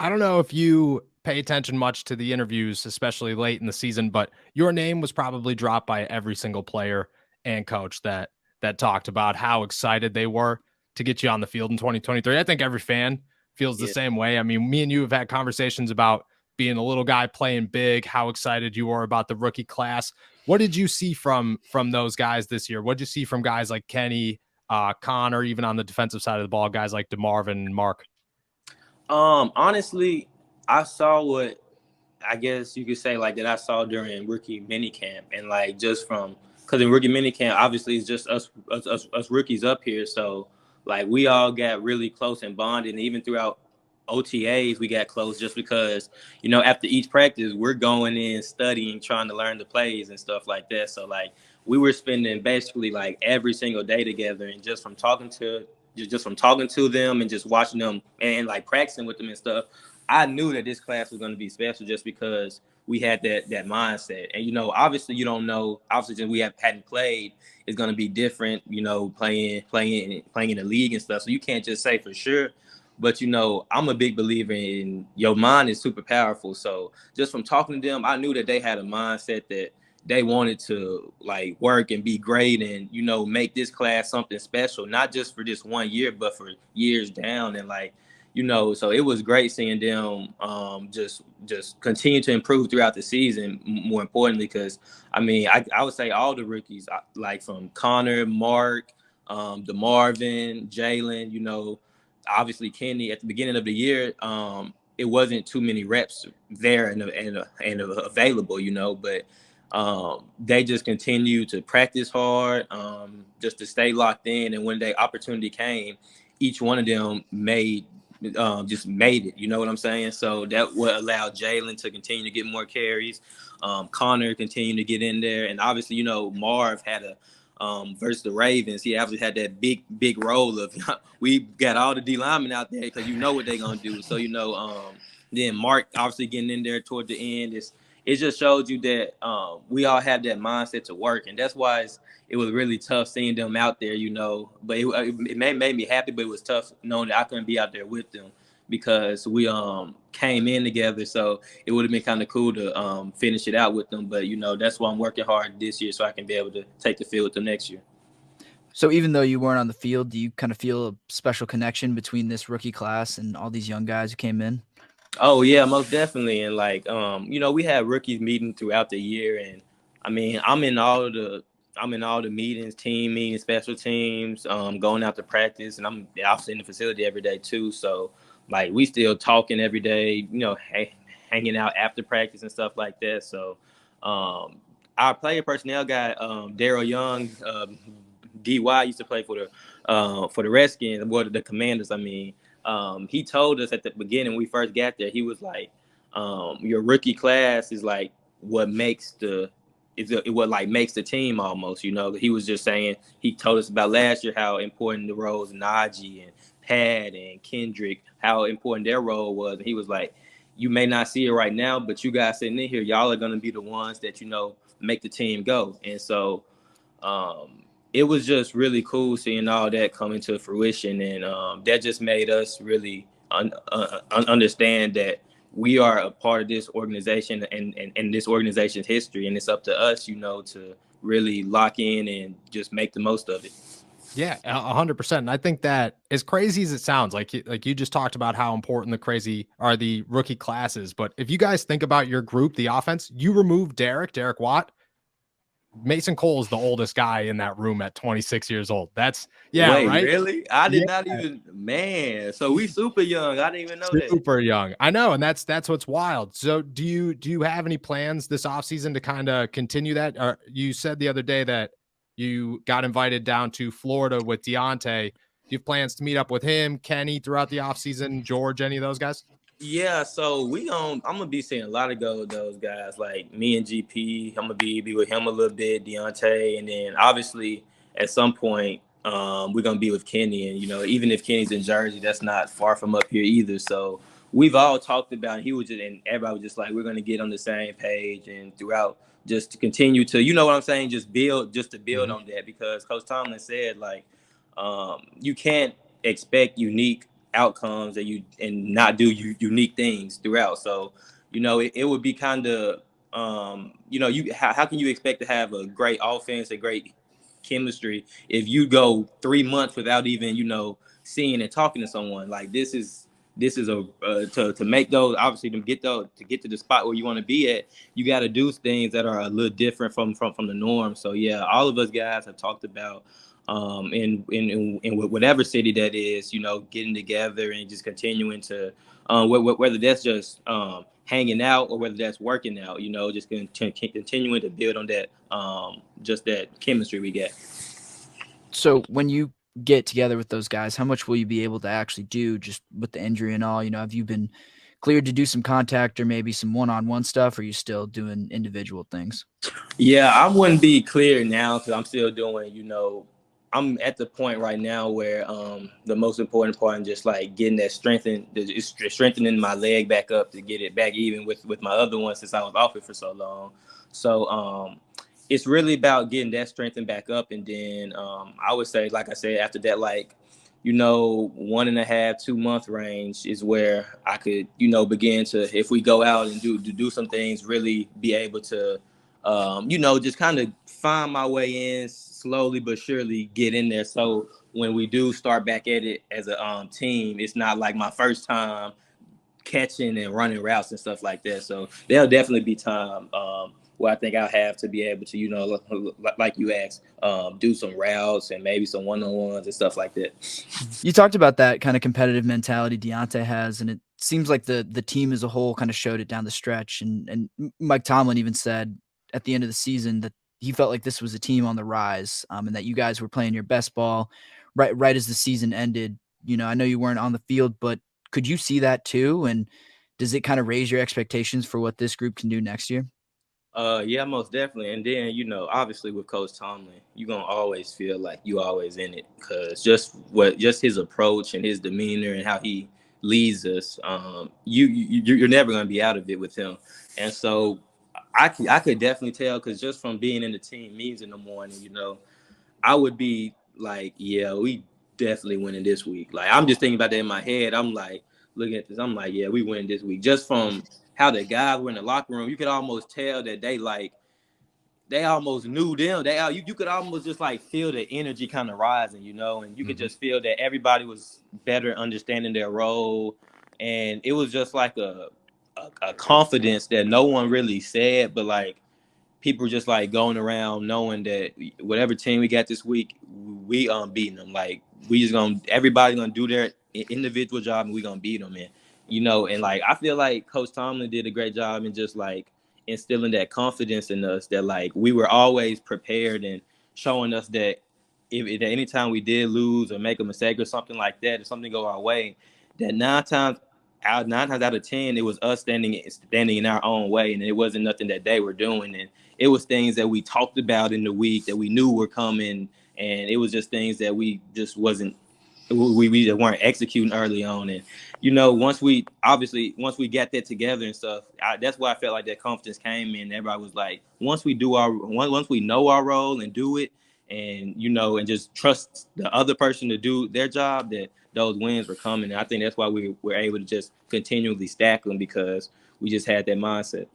I don't know if you pay attention much to the interviews, especially late in the season, but your name was probably dropped by every single player and coach that talked about how excited they were to get you on the field in 2023. I think every fan feels the Yeah. same way. I mean, me and you have had conversations about being a little guy playing big, how excited you were about the rookie class. What did you see from those guys this year? What did you see from guys like Kenny, Connor, even on the defensive side of the ball, guys like DeMarvin and Mark? Honestly, I saw what I guess you could say like that I saw during rookie minicamp, and like just from because in rookie minicamp, obviously it's just us rookies up here, so like we all got really close and bonded, and even throughout OTAs we got close just because after each practice we're going in studying, trying to learn the plays and stuff like that. So like we were spending basically like every single day together, and just from talking to them and just watching them and like practicing with them and stuff, I knew that this class was going to be special just because we had that mindset. And obviously you don't know. Obviously, since we hadn't played, it's going to be different. Playing in the league and stuff. So you can't just say for sure. But I'm a big believer in your mind is super powerful. So just from talking to them, I knew that they had a mindset that they wanted to like work and be great and make this class something special, not just for this one year, but for years down. And like so it was great seeing them just continue to improve throughout the season. More importantly, because I would say all the rookies, like from Connor, Mark, DeMarvin, Jalen, obviously Kenny at the beginning of the year, it wasn't too many reps there and available, but they just continue to practice hard, just to stay locked in. And when the opportunity came, each one of them just made it. You know what I'm saying? So that what allowed Jalen to continue to get more carries. Connor continued to get in there, and obviously, Marv had a versus the Ravens. He obviously had that big role of we got all the D linemen out there because what they're gonna do. So then Mark obviously getting in there toward the end. It just showed you that we all have that mindset to work, and that's why it was really tough seeing them out there, But it made me happy, but it was tough knowing that I couldn't be out there with them because we came in together. So it would have been kind of cool to finish it out with them. But that's why I'm working hard this year so I can be able to take the field with them next year. So even though you weren't on the field, do you kind of feel a special connection between this rookie class and all these young guys who came in? Oh yeah, most definitely. And like we had rookies meeting throughout the year, and I'm in all the meetings, team meetings, special teams, going out to practice, and I'm obviously in the facility every day too. So like we still talking every day, hanging out after practice and stuff like that. So our player personnel guy, Daryl Young, DY used to play for the Redskins, the Commanders. He told us at the beginning when we first got there, he was like, your rookie class is like what makes makes the team almost. He was just saying, he told us about last year how important the roles Najee and Pat and Kendrick, how important their role was. And he was like, you may not see it right now, but you guys sitting in here, y'all are going to be the ones that, make the team go. And so it was just really cool seeing all that come into fruition. And that just made us really understand that we are a part of this organization and this organization's history. And it's up to us, to really lock in and just make the most of it. Yeah, 100%. And I think that as crazy as it sounds, like you just talked about how important the rookie classes. But if you guys think about your group, the offense, you remove Derek Watt, Mason Cole is the oldest guy in that room at 26 years old. Wait, Right? really? I did Yeah. not even, man. So we super young. I didn't even know that. Super young. I know, and that's what's wild. So do you have any plans this offseason to kind of continue that? Or you said the other day that you got invited down to Florida with Deontay. Do you have plans to meet up with him, Kenny, throughout the offseason, George, any of those guys? Yeah, so I'm gonna be seeing a lot of those guys like me and GP. I'm gonna be with him a little bit, Deontay, and then obviously at some point we're gonna be with Kenny. And even if Kenny's in Jersey, that's not far from up here either. So we've all talked about. And everybody was just like, we're gonna get on the same page and throughout just to continue to, what I'm saying, just to build Mhm. on that, because Coach Tomlin said like you can't expect unique outcomes and not do unique things throughout. So, it would be kind of, how can you expect to have a great offense, a great chemistry if you go 3 months without even, seeing and talking to someone? Like this is a to make those, obviously, to get to the spot where you want to be at, you got to do things that are a little different from the norm. So yeah, all of us guys have talked about in whatever city that is, getting together and just continuing to whether that's just hanging out or whether that's working out, just continuing to build on that just that chemistry we get. So when you get together with those guys, how much will you be able to actually do just with the injury and all? Have you been cleared to do some contact or maybe some one-on-one stuff? Or are you still doing individual things? Yeah, I wouldn't be clear now because I'm still doing, I'm at the point right now where the most important part is just like getting that strengthening my leg back up to get it back even with my other one since I was off it for so long. So it's really about getting that strengthened back up, and then I would say, like I said, after that, like 1.5, 2 month range is where I could begin to, if we go out and do some things, really be able to just kind of find my way in slowly but surely, get in there. So when we do start back at it as a team, it's not like my first time catching and running routes and stuff like that. So there'll definitely be time where I think I'll have to be able to, like you asked, do some routes and maybe some one-on-ones and stuff like that. You talked about that kind of competitive mentality Deontay has, and it seems like the team as a whole kind of showed it down the stretch. And Mike Tomlin even said at the end of the season that he felt like this was a team on the rise, and that you guys were playing your best ball right as the season ended. I know you weren't on the field, but could you see that too? And does it kind of raise your expectations for what this group can do next year? Yeah, most definitely. And then, obviously with Coach Tomlin, you're gonna always feel like you always in it, because just his approach and his demeanor and how he leads us, you're never gonna be out of it with him. And so I could definitely tell, because just from being in the team meetings in the morning, I would be like, yeah, we definitely winning this week. Like, I'm just thinking about that in my head. I'm like looking at this. I'm like, yeah, we win this week. Just from how the guys were in the locker room, you could almost tell that they almost knew them. You could almost just like feel the energy kind of rising, and you could just feel that everybody was better understanding their role, and it was just like a confidence that no one really said, but like people just like going around knowing that whatever team we got this week, we beating them. Like, we just everybody gonna do their individual job and we gonna beat them. And like I feel like Coach Tomlin did a great job in just like instilling that confidence in us, that like we were always prepared, and showing us that if anytime we did lose or make a mistake or something like that, or something go our way, that nine times out of 10, it was us standing in our own way, and it wasn't nothing that they were doing, and it was things that we talked about in the week that we knew were coming, and it was just things that we just we weren't executing early on. And once we got that together and stuff, that's why I felt like that confidence came in. Everybody was like, once we know our role and do it, and and just trust the other person to do their job, that those wins were coming. And I think that's why we were able to just continually stack them, because we just had that mindset.